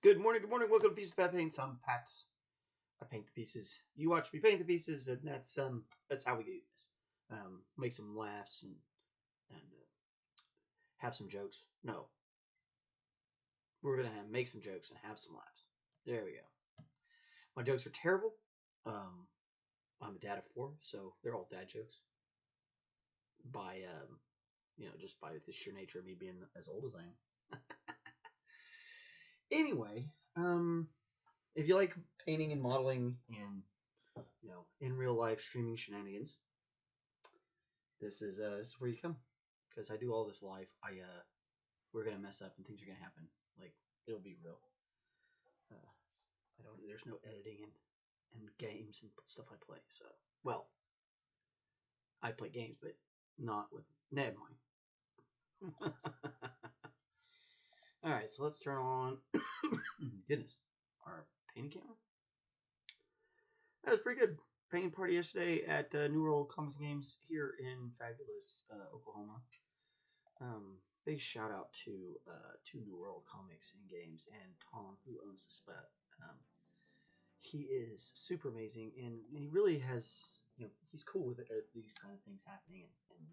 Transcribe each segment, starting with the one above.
Good morning, welcome to Pieces Pat Paints. I'm Pat. I paint the pieces. You watch me paint the pieces, and that's how we do this. Make some laughs and have some jokes. No, we're gonna make some jokes and have some laughs. There we go. My jokes are terrible. I'm a dad of 4, so they're all dad jokes. By just by the sheer nature of me being as old as I am. Anyway, if you like painting and modeling and in real life streaming shenanigans, this is where you come, because I do all this live. We're gonna mess up and things are gonna happen. Like, it'll be real. There's no editing and games and stuff I play. So, well, I play games, but not with Ned mine. All right, so let's turn on. Goodness, our painting camera. That was pretty good. Painting party yesterday at New World Comics Games here in fabulous Oklahoma. Big shout out to New World Comics and Games and Tom, who owns the spot. He is super amazing, and he really has, he's cool with these kind of things happening, and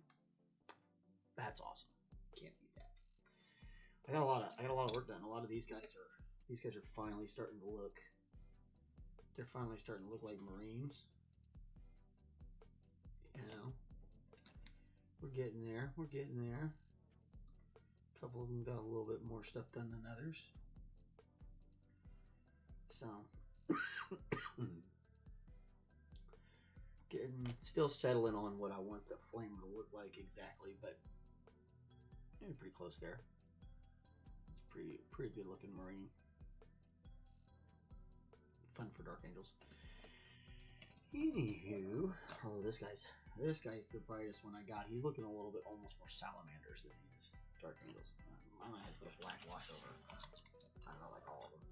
that's awesome. Can't beat that. I got a lot of work done. A lot of these guys are finally starting to look. They're finally starting to look like Marines. We're getting there. We're getting there. A couple of them got a little bit more stuff done than others. So, still settling on what I want the flame to look like exactly, but pretty close there. It's pretty good looking Marine. Fun for Dark Angels. Anywho, oh, this guy's the brightest one I got. He's looking a little bit almost more salamanders than he is Dark Angels. I might have to put a black wash over. I don't know, like all of them.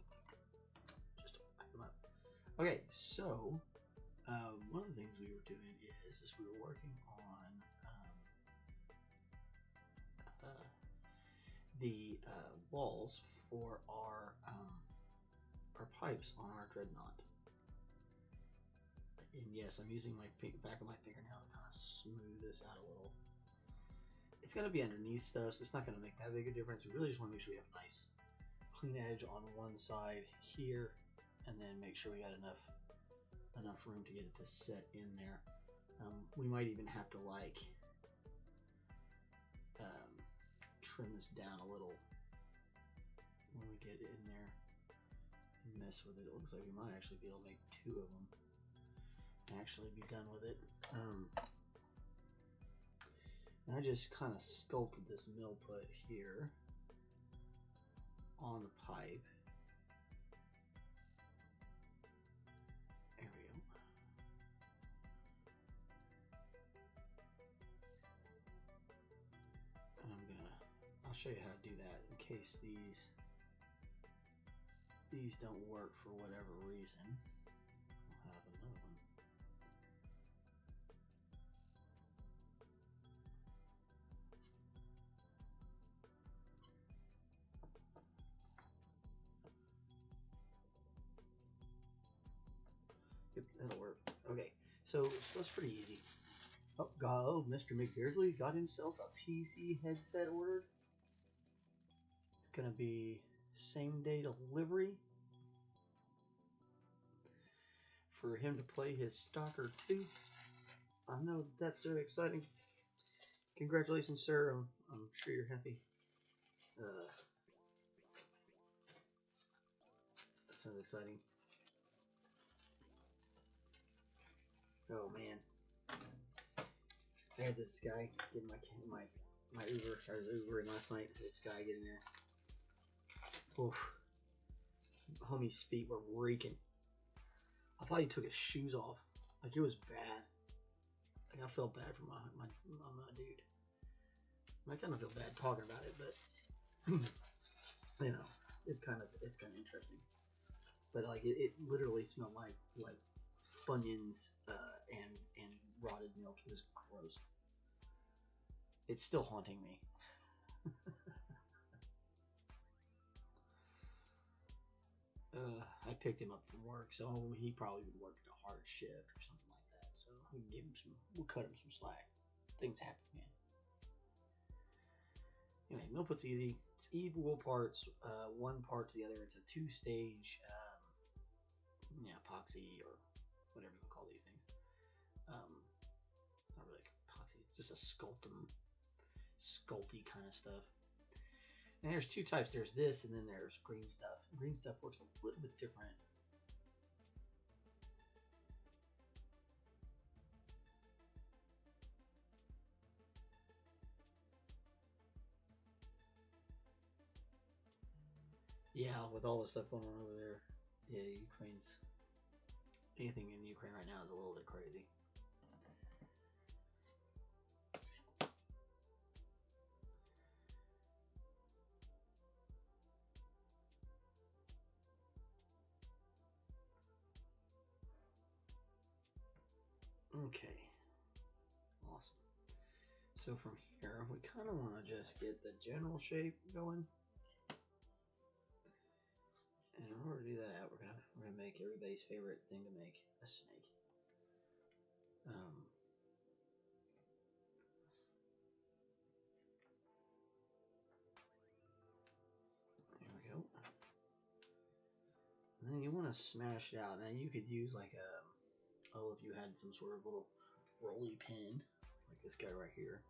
Just to back them up. Okay, so one of the things we were doing is we were working on the walls for our pipes on our Dreadnaught. And yes, I'm using my back of my fingernail to kind of smooth this out a little. It's going to be underneath stuff, so it's not going to make that big a difference. We really just want to make sure we have a nice clean edge on one side here, and then make sure we got enough room to get it to set in there. We might even have to trim this down a little when we get it in there and mess with it. It looks like we might actually be able to make 2 of them and actually be done with it. And I just kind of sculpted this mill put here on the pipe. There we go. And I'll show you how to do that in case these don't work for whatever reason. I'll have another one. Yep, that'll work. Okay, so that's pretty easy. Oh, Mr. McBeardsley got himself a PC headset ordered. It's gonna be same-day delivery for him to play his Stalker 2. I know that's so exciting. Congratulations, sir. I'm sure you're happy. That sounds exciting. Oh man, I had this guy get my Uber. I was Ubering last night. This guy getting there. Oof. Homie's feet were reeking. I thought he took his shoes off. Like, it was bad. Like, I felt bad for my dude. I kind of feel bad talking about it, but it's kind of interesting. But like, it literally smelled like Funyuns and rotted milk. It was gross. It's still haunting me. I picked him up from work, so he probably been working a hard shift or something like that. So we can give him some. We'll cut him some slack. Things happen, man. Anyway, mill put's easy. It's equal parts, one part to the other. It's a two-stage, epoxy or whatever you call these things. Not really epoxy. It's just a sculpty kind of stuff. And there's two types. There's this, and then there's green stuff. Green stuff works a little bit different. Yeah, with all the stuff going on over there, yeah, anything in Ukraine right now is a little bit crazy. Okay, awesome. So from here, we kind of want to just get the general shape going. And in order to do that, we're gonna make everybody's favorite thing to make, a snake. There we go. And then you want to smash it out. Now you could use like if you had some sort of little rolly pin, like this guy right here.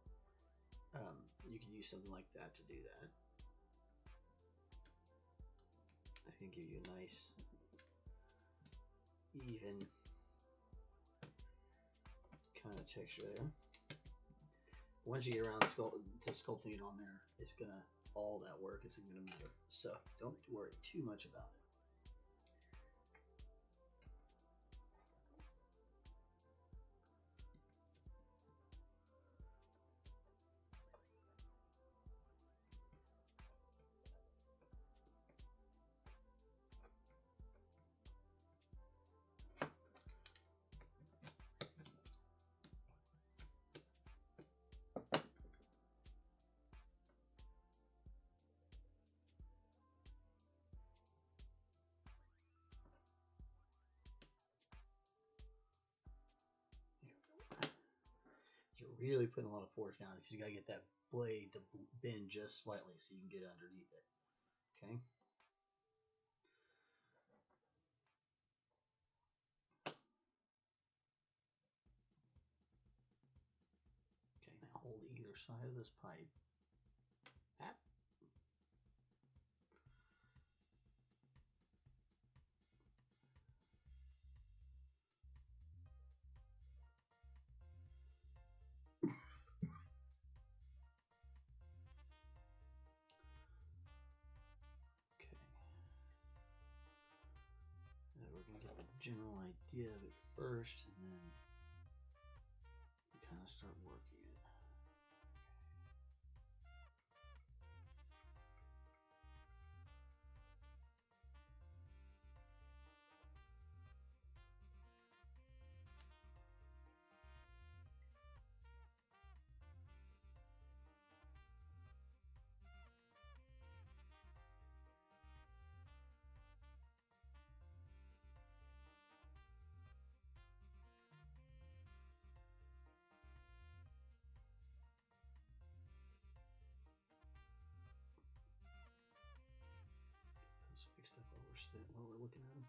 You can use something like that to do that. It's gonna give you a nice, even kind of texture there. Once you get around to sculpting it on there, it's gonna, all that work isn't gonna matter. So don't worry too much about it. You're really putting a lot of force down because you got to get that blade to bend just slightly so you can get underneath it. Okay. Okay, now hold either side of this pipe. That. We're going to get the general idea of it first, and then we kind of start working it. Let's fix that while we're looking at them.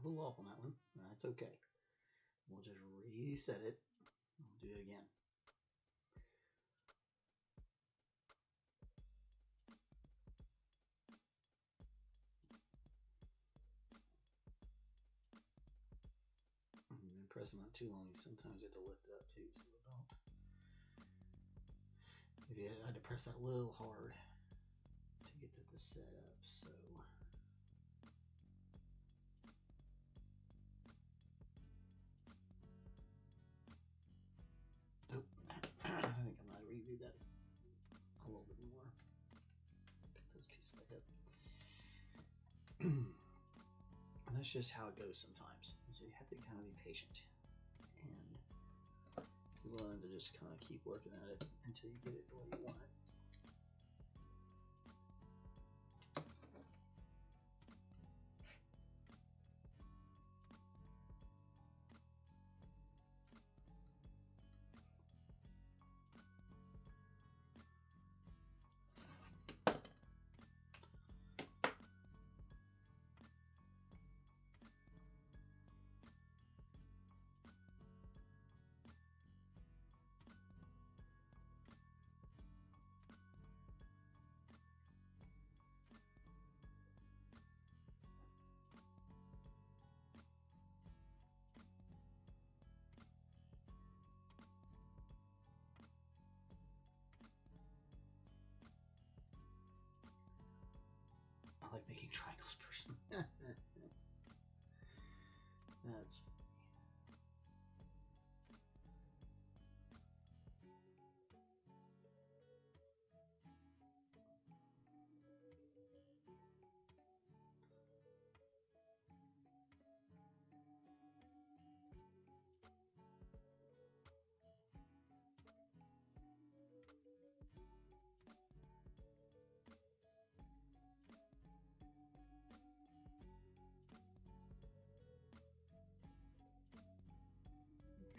a little off on that one. That's okay. We'll just reset it. We'll do it again. And pressing on too long, sometimes you have to lift it up too, so don't. If you had to press that a little hard to get to the setup, so. Nope. I think I'm gonna redo that a little bit more. Pick those pieces back up. And that's just how it goes sometimes. So you have to kind of be patient and be willing to just kind of keep working at it until you get it the way you want it. I like making triangles personally. That's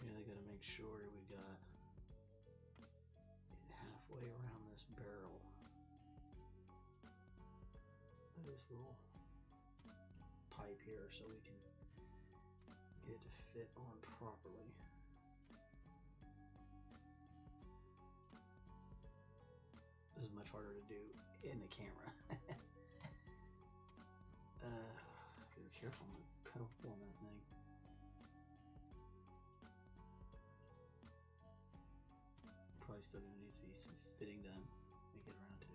really got to make sure we got it halfway around this barrel of this little pipe here so we can get it to fit on properly. This is much harder to do in the camera. Be careful, I'm gonna cut a hole in that thing. Probably still gonna need to be some fitting done. Make it around to it.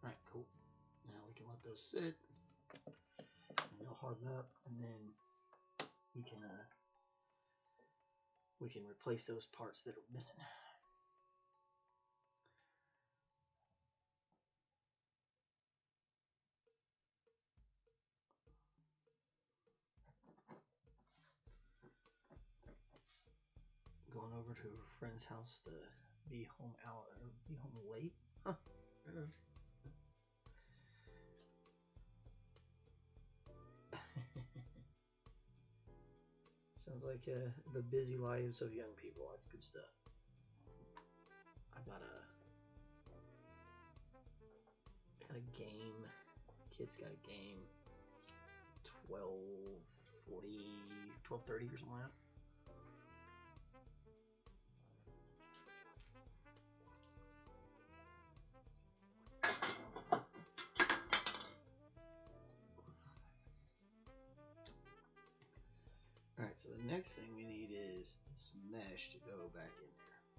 Alright, cool. Now we can let those sit and they'll harden up, and then we can replace those parts that are missing. Going over to a friend's house to be home out or be home late. Huh. Sounds like the busy lives of young people. That's good stuff. I've got a game. Kid's got a game. 12:40, 12:30 or something like that. Alright, so the next thing we need is this mesh to go back in there.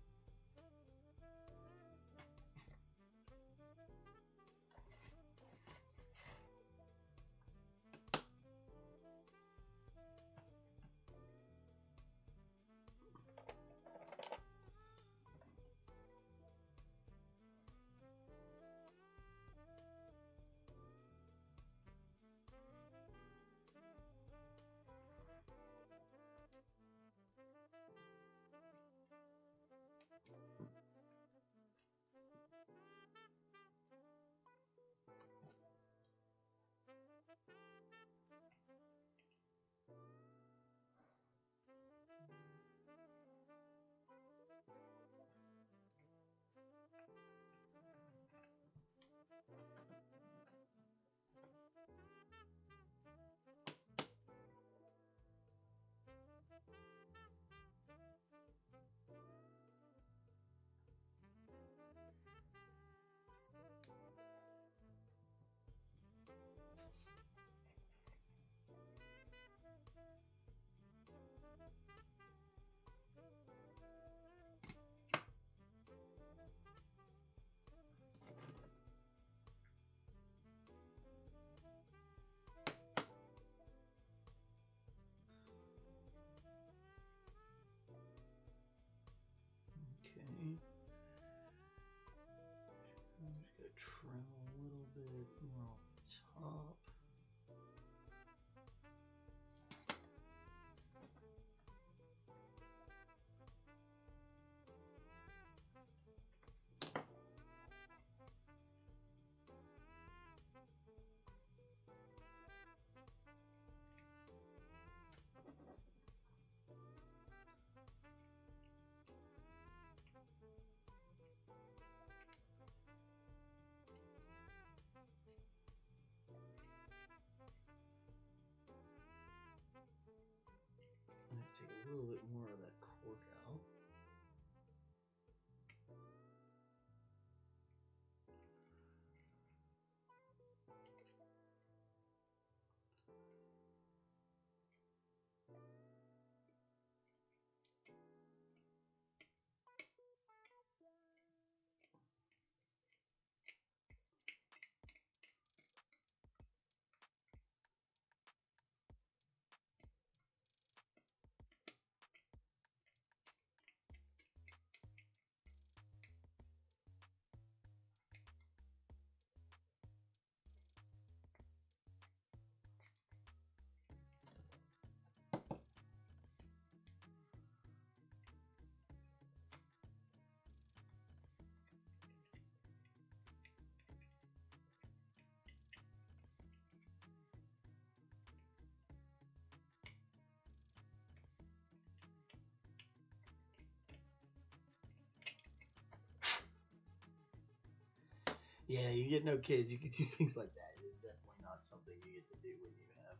Okay. I'm just gonna trim a little bit more off the top. I'm gonna take a little bit more of that cork out. Yeah, you get no kids, you can do things like that. It's definitely not something you get to do when you have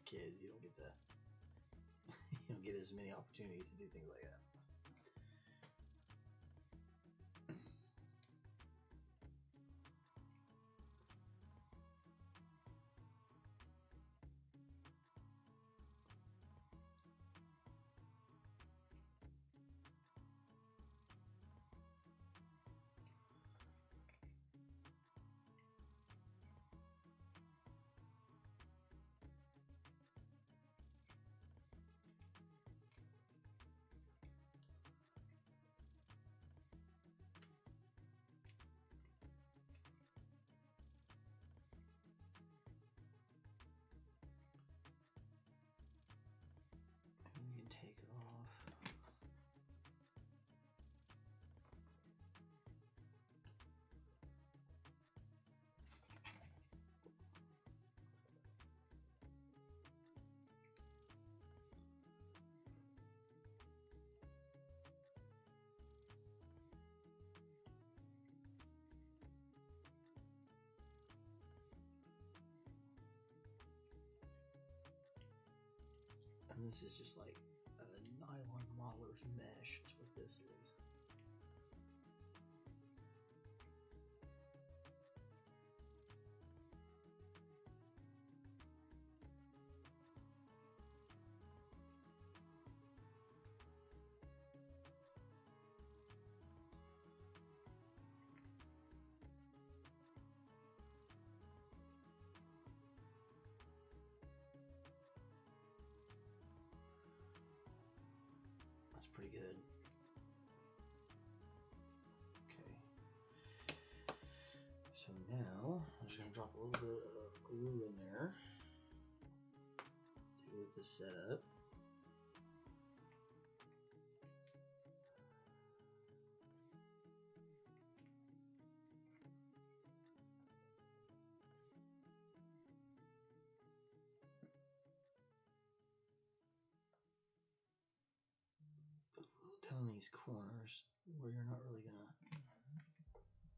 kids. You don't get to you don't get as many opportunities to do things like that. We can take it off. And this is just like a nylon modeler's mesh is what this is. That's pretty good. Okay. So now I'm just going to drop a little bit of glue in there to get this set up. on these corners where you're not really gonna,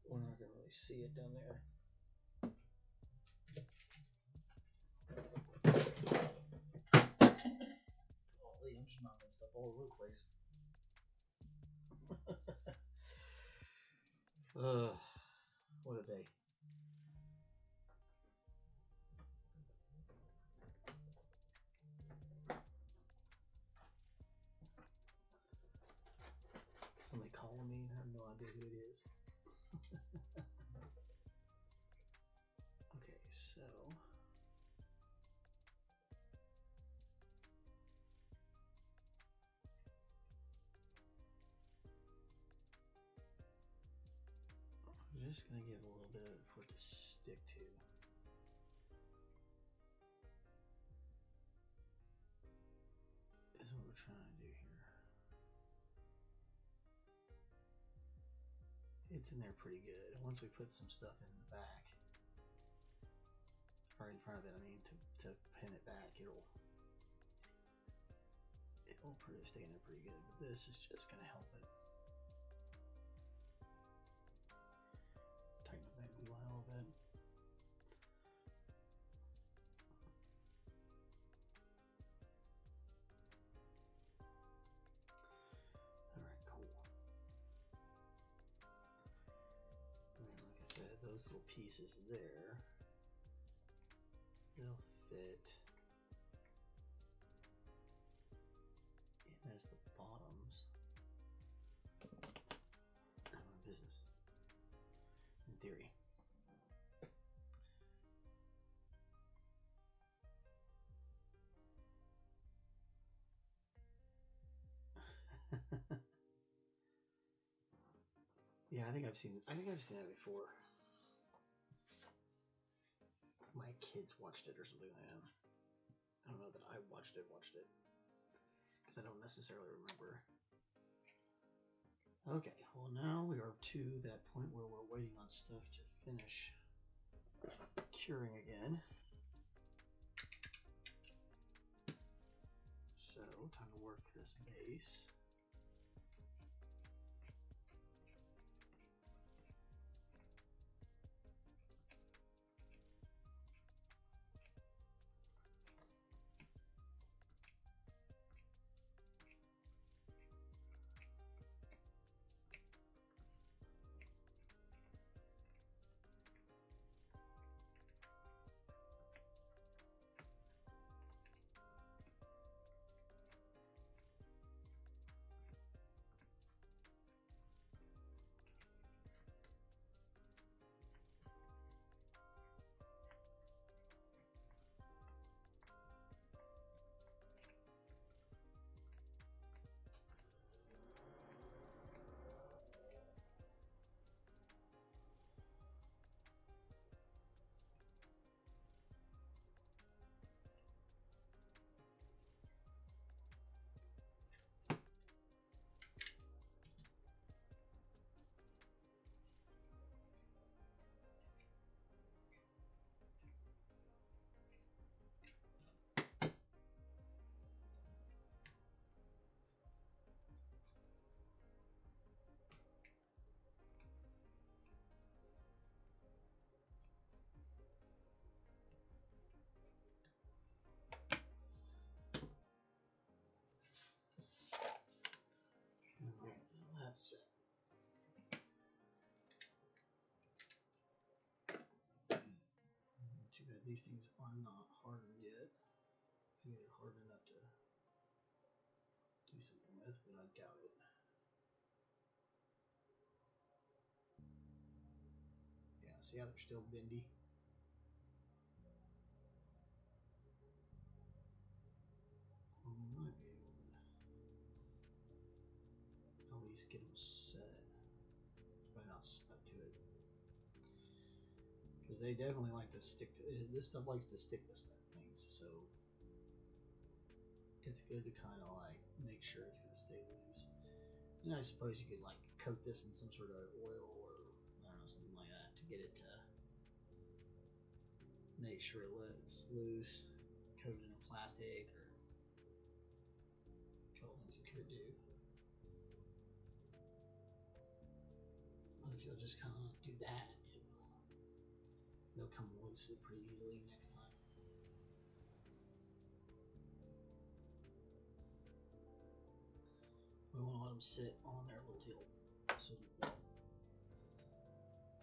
we're not gonna really see it down there. Holy, I'm just knocking stuff all over the place. What a day. Somebody calling me and I have no idea who it is. Okay, so I'm just gonna give a little bit of it for it to stick to. Is what we're trying to do here. It's in there pretty good. Once we put some stuff in the back, or in front of it, I mean, to pin it back, it'll stay in there pretty good. But this is just gonna help it. Tighten up that glue line a little bit. Alright, cool. And like I said, those little pieces there, they'll fit in as the bottoms of my business, in theory. Yeah, I think I've seen that before. My kids watched it or something like that. I don't know that I watched it, because I don't necessarily remember. Okay, well now we are to that point where we're waiting on stuff to finish curing again. So, time to work this base. That's it. Too bad these things are not hardened yet. Maybe they're hard enough to do something with, but I doubt it. Yeah, see how they're still bendy? We might be able to at least get them set, but not stuck to it. Because they definitely like to stick to it. This stuff likes to stick to things, so it's good to kind of like make sure it's going to stay loose. And I suppose you could like coat this in some sort of oil or I don't know, something like that to get it to make sure it's loose. Coat it in plastic or a couple things you could do. you'll just kind of do that. They'll come loose pretty easily next time. We want to let them sit on their little deal so that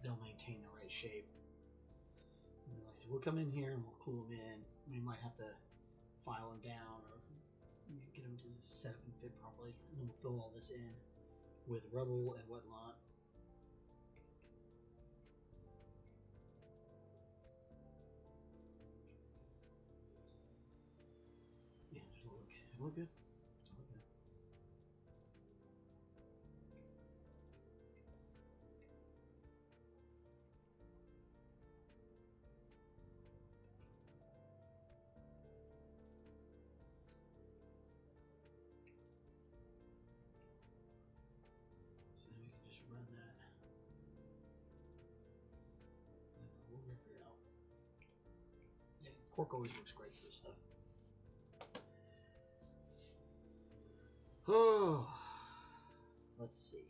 they'll maintain the right shape. And then, like I said, we'll come in here and we'll cool them in. We might have to file them down or get them to set up and fit properly. And then we'll fill all this in with rubble and whatnot. Yeah, it'll look good. It'll look good. So we can just run that. We'll figure it out. Yeah, cork always works great for this stuff. Oh, let's see.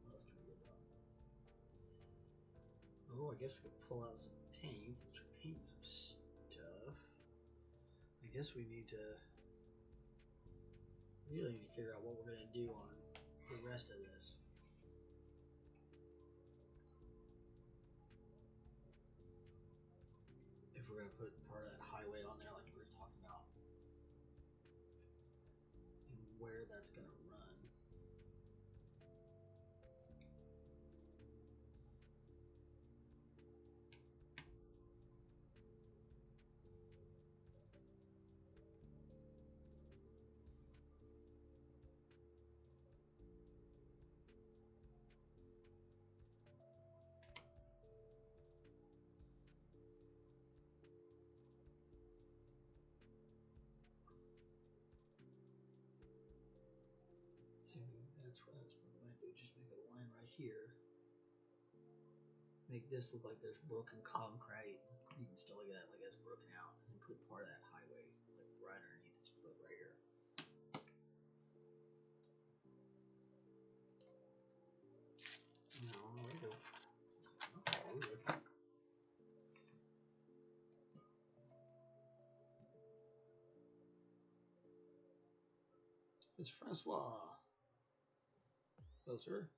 What else can we get done? Oh, I guess we could pull out some paints and start painting some stuff. I guess we need to really need to figure out what we're going to do on the rest of this. If we're going to put part of that highway on there like we were talking about. And where that's going to run. That's what we might do. Just make a line right here. Make this look like there's broken concrete. You can still look at it like it's broken out, and then put part of that highway like right underneath his foot right here. No, there we go. It's Francois. Belcher.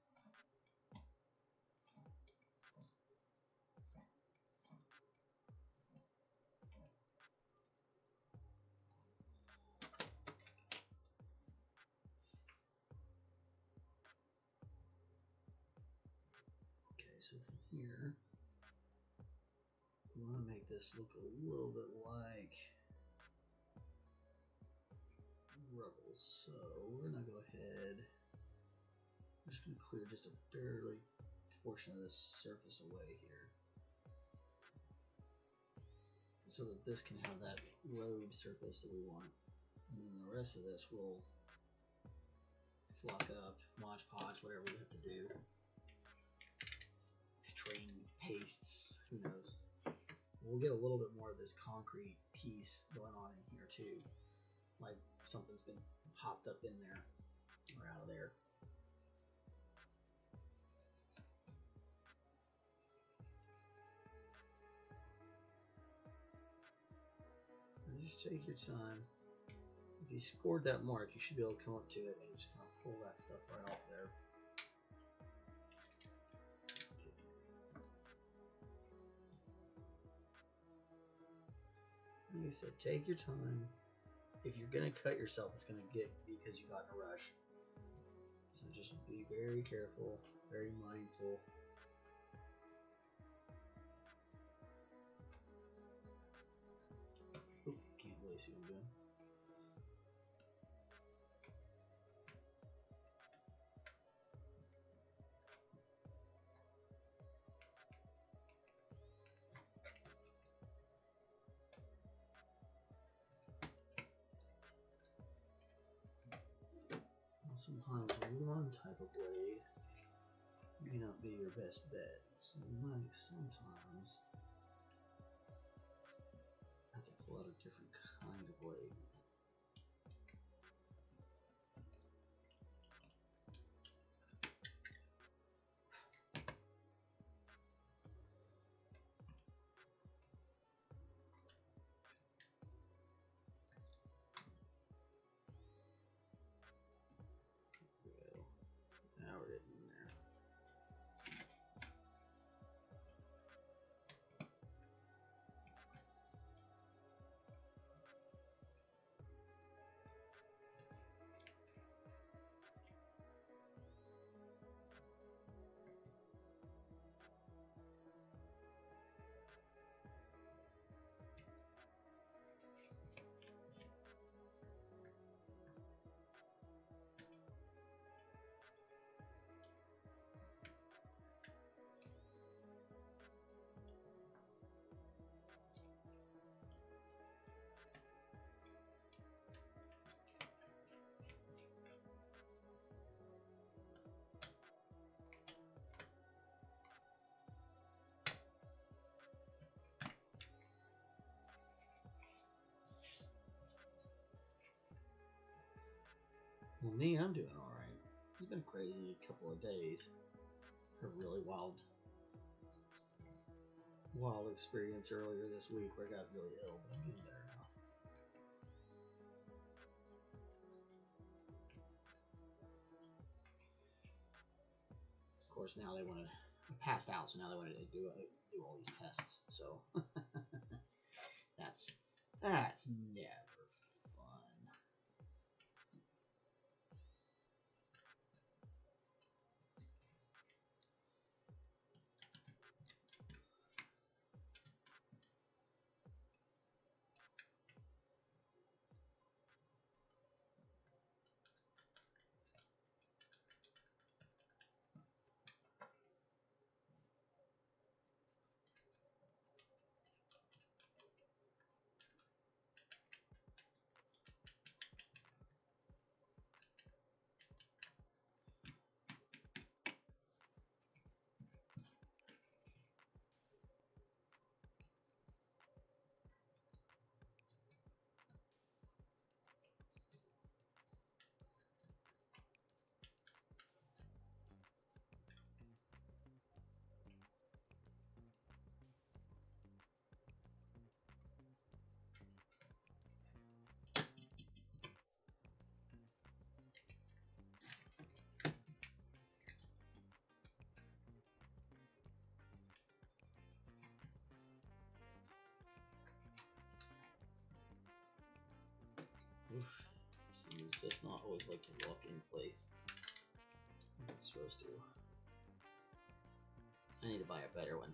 Okay, so from here, we want to make this look a little bit like rubble. So we're gonna go ahead. I'm just gonna clear just a barely portion of this surface away here, so that this can have that road surface that we want, and then the rest of this will fluck up, Mod Podge, whatever we have to do. Train pastes, who knows. We'll get a little bit more of this concrete piece going on in here too, like something's been popped up in there or out of there. And just take your time. If you scored that mark, you should be able to come up to it and just kind of pull that stuff right off there. Like I said, take your time. If you're gonna cut yourself, it's gonna get because you got in a rush. So just be very careful, very mindful. Oop, can't really see what I'm doing. Sometimes one type of blade may not be your best bet. So you might sometimes have to pull out a different kind of blade. Well, me, I'm doing all right. It's been a crazy couple of days. A really wild experience earlier this week where I got really ill, but I'm getting better now. Of course, now they wanted. I passed out, so now they wanted to do all these tests. So that's never fun. Oof. Seems just not always like to lock in place. It's supposed to. I need to buy a better one.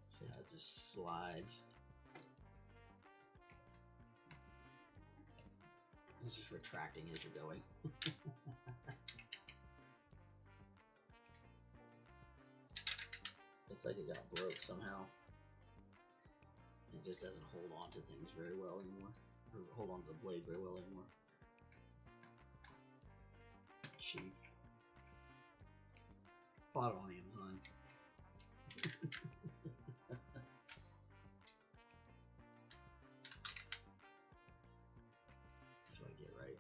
See how it just slides. It's just retracting as you're going. It's like it got broke somehow. It just doesn't hold on to things very well anymore. Or hold on to the blade very well anymore. Cheap. Bought it on Amazon. That's what I get right.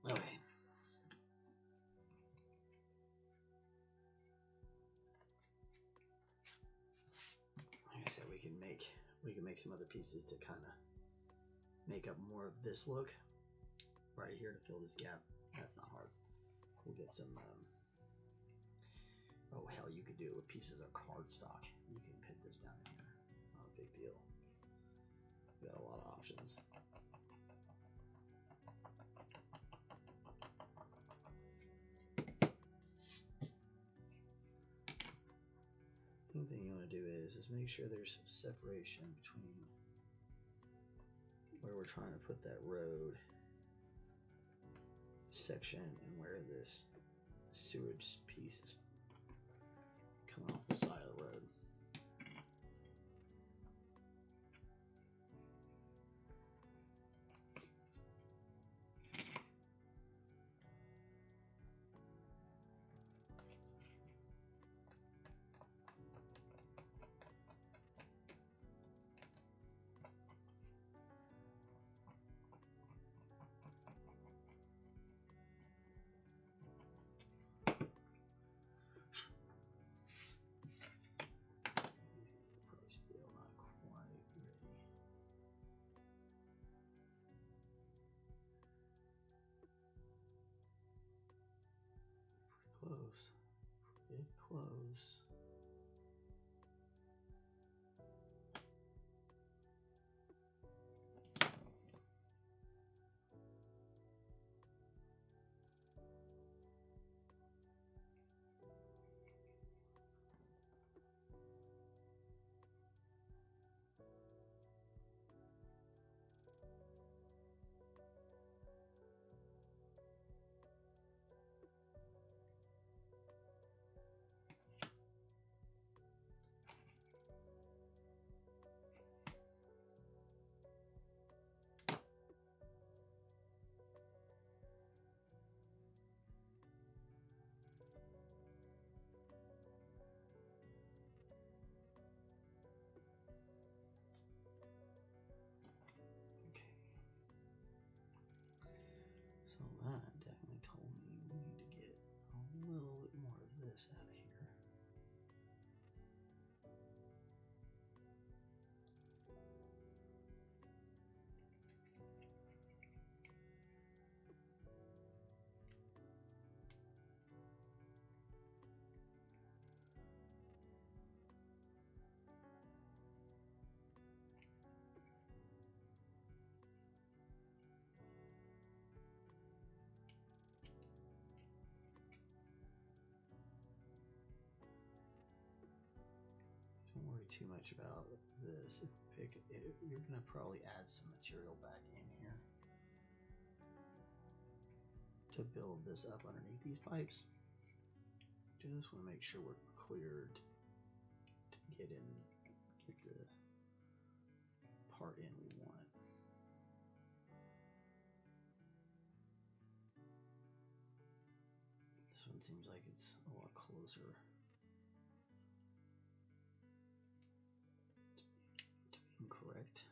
Okay. Like I said, we can make some other pieces to kind of make up more of this look right here to fill this gap. That's not hard. We'll get some. Oh hell, you could do it with pieces of cardstock. You can pin this down in here. Not a big deal. We got a lot of options. is make sure there's some separation between where we're trying to put that road section and where this sewage piece is coming off the side of the road. Close. Pretty close. So that definitely told me we need to get a little bit more of this out of here. Don't worry too much about this. You're going to probably add some material back in here to build this up underneath these pipes. Just want to make sure we're cleared to get the part in we want. This one seems like it's a lot closer to being correct.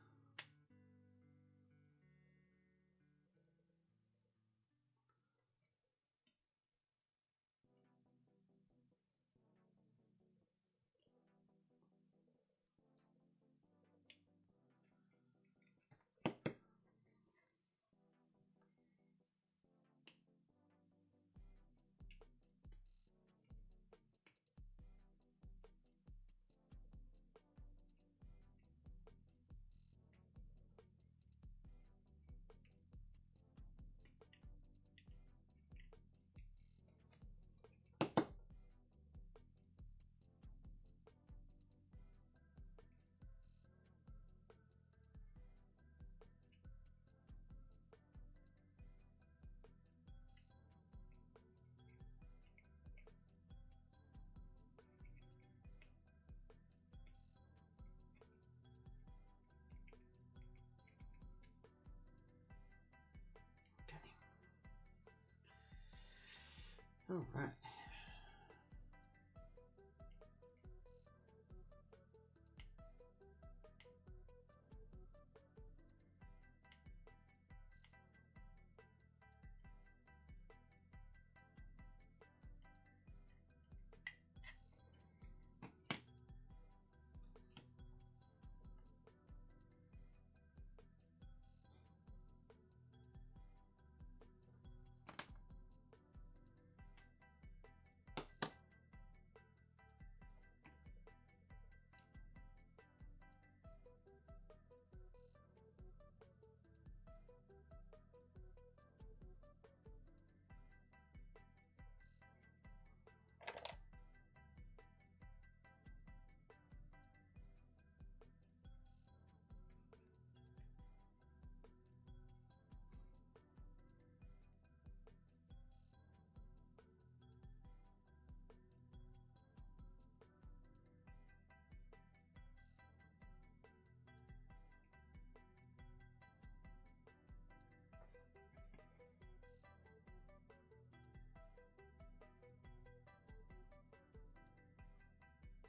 All right.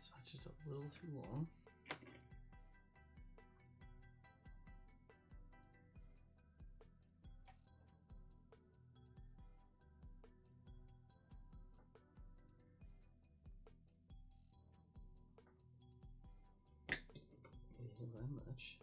So it's just a little too long. It isn't that much.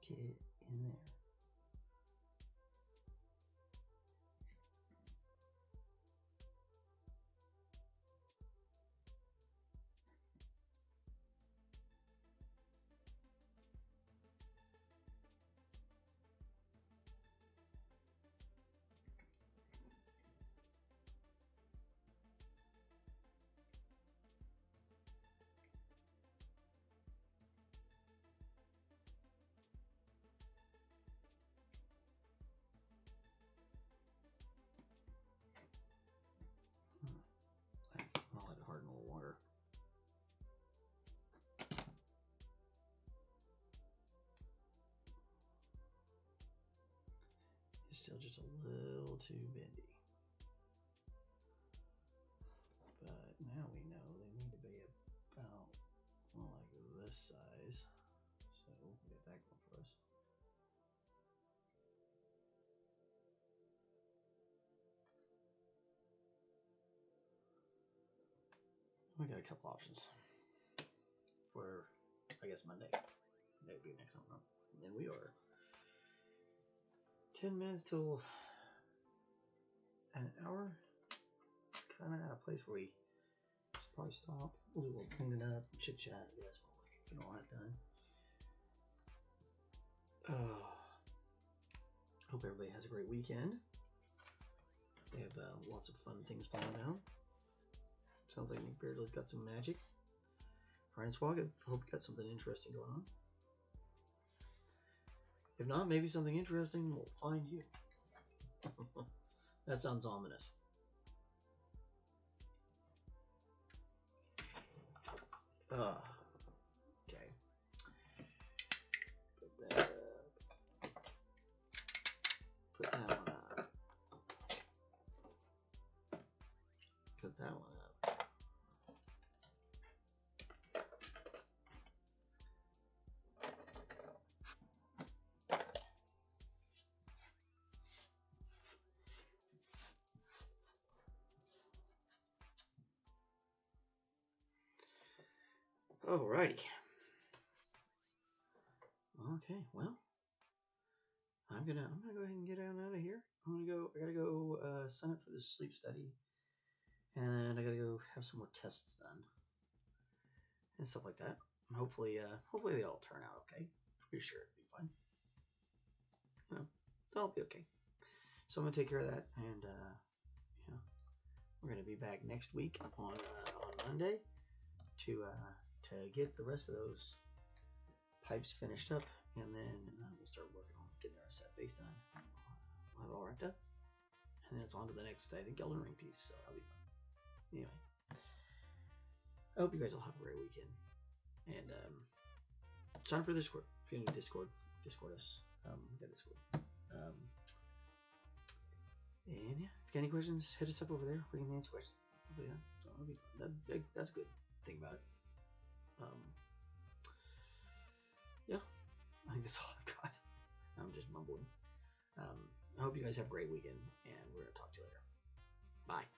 Get in there. I'll let it harden a little water. It's still just a little too bendy. But now we know they need to be about like this size. So we'll get that going for us. We got a couple options for, I guess, Monday. That would be next time. And then we are 10 minutes till an hour. Kind of at a place where we should probably stop. We'll do a little cleaning up, chit chat, I guess, while we get all that done. Hope everybody has a great weekend. They have lots of fun things planned out. Sounds like Nick Beardley's got some magic. Francois, I hope you got something interesting going on. If not, maybe something interesting will find you. That sounds ominous. Okay. Put that one up. Put that one up. Alrighty. Okay, well, I'm gonna go ahead and get out of here. I gotta go sign up for this sleep study, and I gotta go have some more tests done and stuff like that. Hopefully they all turn out okay. Pretty sure it'll be fine. You know, they'll be okay. So I'm gonna take care of that, and you know, we're gonna be back next week on Monday to get the rest of those pipes finished up, and then we'll start working on getting our set base done. We'll have it all wrapped up, and then it's on to the next, I think, Elden Ring piece, so that'll be fun. Anyway, I hope you guys all have a great weekend, and sign up for Discord. If you're in Discord us. Got Discord. And yeah, if you got any questions, hit us up over there. We can answer questions. So that'll be fun. That's a good thing about it. Yeah, I think that's all I've got. I'm just mumbling. I hope you guys have a great weekend, and we're gonna talk to you later. Bye.